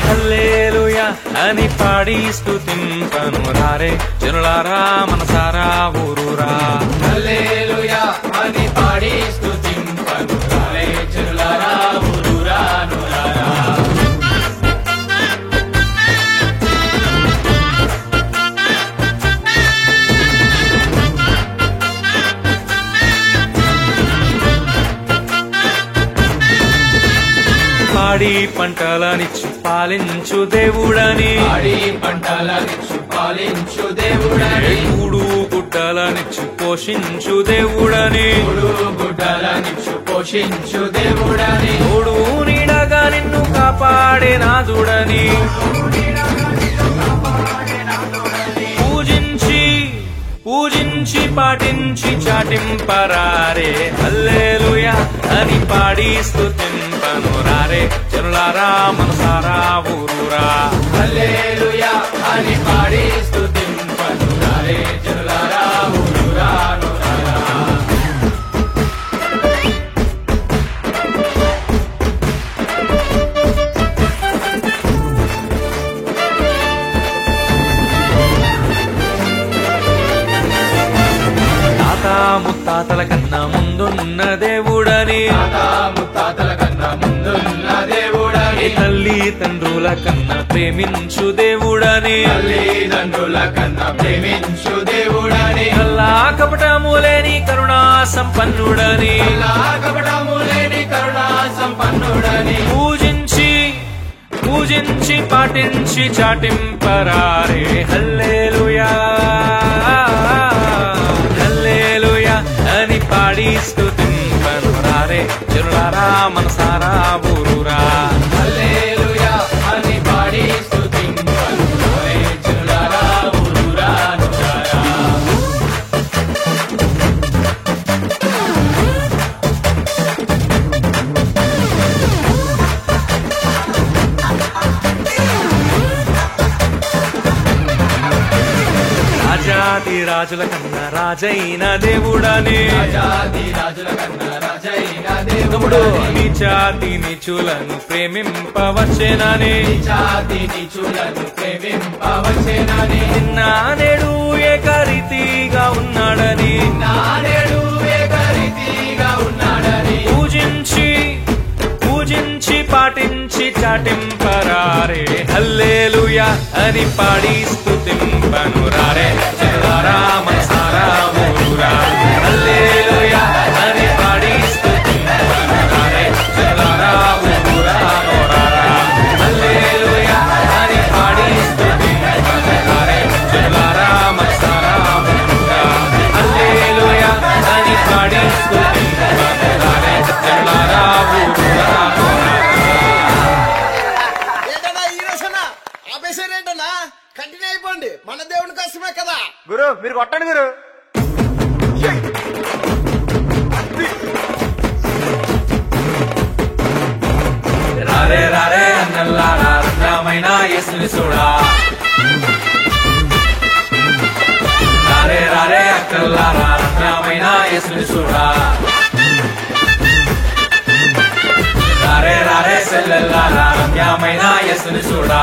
హల్లెలూయా అని పాడి స్తుతింపను రారే జనులారా మనసారా ఊరూరా. హల్లెలూయా అని పాడి స్తుతింపను రారే జనులారా ఊరూరా నూరారా. పాడి పంటలనిచ్చు పాలించు దేవుడని, పాడి పంటలనిచ్చు పాలించు దేవుడని, కూడు గుడ్డలనిచ్చు పోషించు దేవుడని, కూడు గుడ్డలనిచ్చు పోషించు దేవుడని, తోడు నీడగా నిన్ను కాపాడే నాదుడని పూజించి పాటించి చాటింపరారే. హల్లెలూయా అని పాడి స్తుతింపను రారే జనులారా మనసారా ఊరూరా. హల్లెలూయా అని పాడి స్తుతింపను రారే జనులారా ఊరూరా నూరారా. ముత్తాతల కన్నా ముందున్న దేవుడని, ముత్తాతల కన్నా ముందున్న దేవుడని, తల్లి తండ్రుల కన్నా ప్రేమించు దేవుడని, తల్లిదండ్రుల కన్నా ప్రేమించు దేవుడని, కల్లా కపటము లేని కరుణా సంపన్నుడని, కపటము లేని కరుణా సంపన్నుడని, పూజించి పాటించి చాటింపరారే. హల్లెలూయా అని పాడి స్తుతింపను రారే జనులారా మనసారా ఊరూరా. హల్లెలూయా అని పాడి స్తుతింపను రారే జనులారా ఊరూరా నూరారా. రాజాది రాజుల కన్నా రాజైన దేవుడని, రాజుల కన్నా రాజైన తమ్ముడు దేవుడని, నీచాతి నీచులను ప్రేమింపవచ్చేనని, జాతి నీచులను ప్రేమింపవచ్చేనని, నిన్న నేడు ఏకరీతిగా ఉన్నాడని, నానేడు ఏకరీతిగా ఉన్నాడని, పూజించి పాటించి చాటింపరారే. హల్లెలూయా అని పాడి స్తుతింపను రారే జనులారా మనసారా ఊరూరా. హల్లెలూయా అని పాడి స్తుతింపను రారే జనులారా ఊరూరా నూరారా. హల్లెలూయా అని పాడి స్తుతింపను రారే జనులారా మనసారా ఊరూరా. హల్లెలూయా అని పాడి స్తుతింపను రారే జనులారా ఊరూరా నూరారా. ఆపేసారేంటన్నా, కంటిన్యూ అయిపోండి, మన దేవుని కోసమే కదా. గురు మీరు కొట్టండి గురు. రారే రారే అన్నల్లారా రమ్యమైన యేసుని చూడా. రారే రారే అక్కల్లారా రమ్యమైన యేసుని చూడా. రారే రారే సెల్లెల్లారా రమ్యమైన యేసుని చూడా.